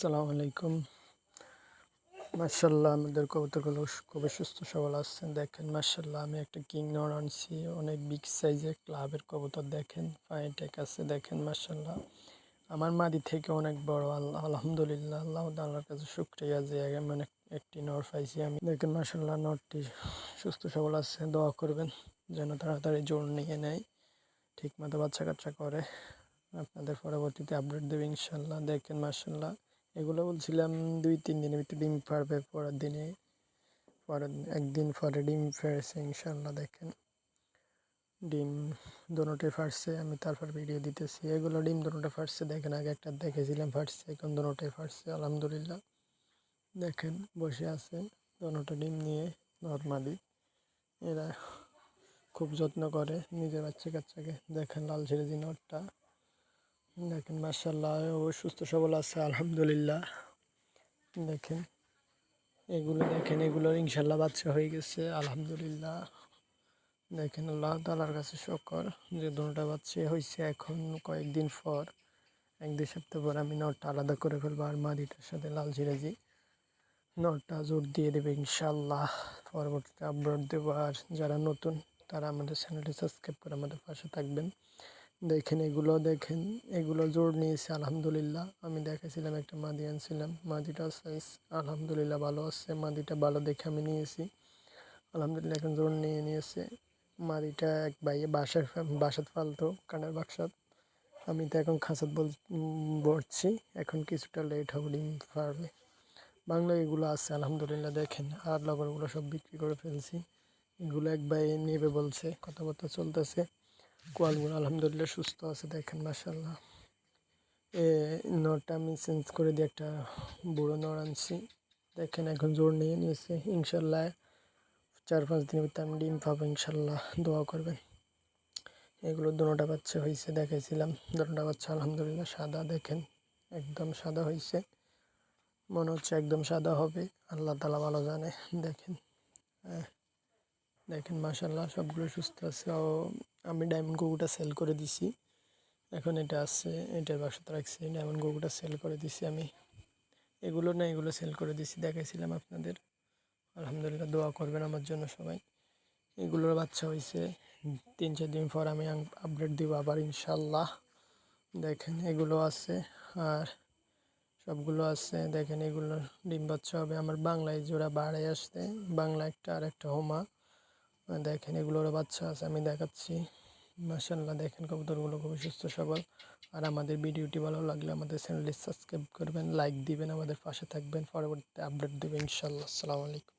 আসসালামু আলাইকুম। মাশাআল্লাহ আমাদের কবুতরগুলো খুবই সুস্থ সবল আছে। দেখেন মাশাআল্লাহ আমি একটা কিং নর আনছি, অনেক বিগ সাইজের ক্লাবের কবুতর। দেখেন ফাইটেক আছে, দেখেন মাশাআল্লাহ আমার মাদি থেকে অনেক বড়। আলহামদুলিল্লাহ, আল্লাহ তাআলার কাছে শুকরিয়া যে এমন একটি নর পাইছি আমি। দেখেন মাশাআল্লাহ নরটি সুস্থ সবল আছে, দোয়া করবেন যেন তাড়াতাড়ি জোর নিয়ে নেয়, ঠিক মতো বাচ্চা কাচ্চা করে। আপনাদের পরবর্তীতে আপডেট দেবে ইনশাল্লাহ। দেখেন মাশাআল্লাহ এগুলো বলছিলাম 2-3 দিনের ভিতরে ডিম পারবে, পরের একদিন পরে ডিম ফেরেছে ইনশাল্লাহ। দেখেন ডিম দোনোটাই ফাটছে, আমি তারপর ভিডিও দিতেছি। এগুলো ডিম দোনোটা ফাটছে, দেখেন আগে একটা দেখেছিলাম ফাটছে, এখন দোনোটাই ফাটছে আলহামদুলিল্লাহ। দেখেন বসে আছে দোনোটা ডিম নিয়ে। নর্মালি এরা খুব যত্ন করে নিজের বাচ্চা কাচ্চাকে। দেখেন লাল ছেড়ে নটটা, দেখেন মাশাআল্লাহ ও সুস্থ সবল আছে আলহামদুলিল্লাহ। দেখেন এগুলোর ইনশাল্লাহ বাচ্চা হয়ে গেছে আলহামদুলিল্লাহ। দেখেন আল্লাহ তাআলার কাছে শুকর যে দুটোটা বাচ্চা হয়েছে। এখন কয়েকদিন পর 1-2 সপ্তাহ পর আমি নটটা আলাদা করে ফেলবো, আর মাদিটার সাথে লাল সিরাজি নটটা জোর দিয়ে দেবে ইনশাল্লাহ। পরবর্তীতে আপলোড দেবো। আর যারা নতুন তারা আমাদের চ্যানেলটি সাবস্ক্রাইব করে আমাদের পাশে থাকবেন। দেখেন এগুলো জোর নিয়েছে আলহামদুলিল্লাহ। আমি দেখেছিলাম একটা মাদি আনছিলাম, মাদিটা সাইজ আলহামদুলিল্লাহ ভালো আছে। মাদিটা ভালো দেখে আমি নিয়েছি আলহামদুলিল্লাহ। এখন জোর নিয়েছে মাদিটা। এক ভাইয়ে বাসাত ফালতো কানের বাক্সাত। আমি তো এখন খাঁচাত বলছি, এখন কিছুটা লেট হবে, ডিম পারবে। বাংলা এগুলো আছে আলহামদুলিল্লাহ। দেখেন আর লগরগুলো সব বিক্রি করে ফেলছি। এগুলো এক ভাই নেবে বলছে, কথাবার্তা চলতেছে। কোয়ালগুলো আলহামদুলিল্লাহ সুস্থ আছে। দেখেন মাশাআল্লাহ নরটা আমি চেঞ্জ করে দিয়ে একটা বুড়ো নর আনছি। দেখেন এখন জোর নিয়েছে ইনশাল্লাহ। 4-5 দিনের ভিতরে আমি ডিম পাবো ইনশাল্লাহ, দোয়া করবেন। এগুলো দুটোটা বাচ্চা হয়েছে, দেখাইছিলাম দুটোটা বাচ্চা আলহামদুলিল্লাহ সাদা। দেখেন একদম সাদা হয়েছে, মনে হচ্ছে একদম সাদা হবে, আল্লাহ তাআলা ভালো জানে। দেখেন দেখেন মাশাআল্লাহ সবগুলো সুস্থ আছে। ও আমি ডায়মন্ড কুকুরটা সেল করে দিছি, এখন এটা আছে, এটার বাসাতে রাখছি। ডায়মন্ড কুকুরটা সেল করে দিছি আমি, এগুলো সেল করে দিছি, দেখাইছিলাম আপনাদের। আলহামদুলিল্লাহ দোয়া করবেন আমার জন্য সবাই। এগুলোর বাচ্চা হয়েছে, 3-4 দিন পর আমি আপডেট দিব আবার ইনশাল্লাহ। দেখেন এগুলো আছে আর সবগুলো আছে। দেখেন এগুলো ডিম বাচ্চা হবে আমার। বাংলায় জোড়া বাড়াই আসছে, বাংলা একটা আর একটা হোমা। দেখেন এগুলোর বাচ্চা আছে, আমি দেখাচ্ছি মাশাআল্লাহ। দেখেন কবুতরগুলো খুবই সুস্থ সবল। আর আমাদের ভিডিওটি ভালো লাগলে আমাদের চ্যানেলটি সাবস্ক্রাইব করবেন, লাইক দিবেন, আমাদের পাশে থাকবেন, পরবর্তীতে আপডেট দেবেন ইনশাআল্লাহ। আসসালামু আলাইকুম।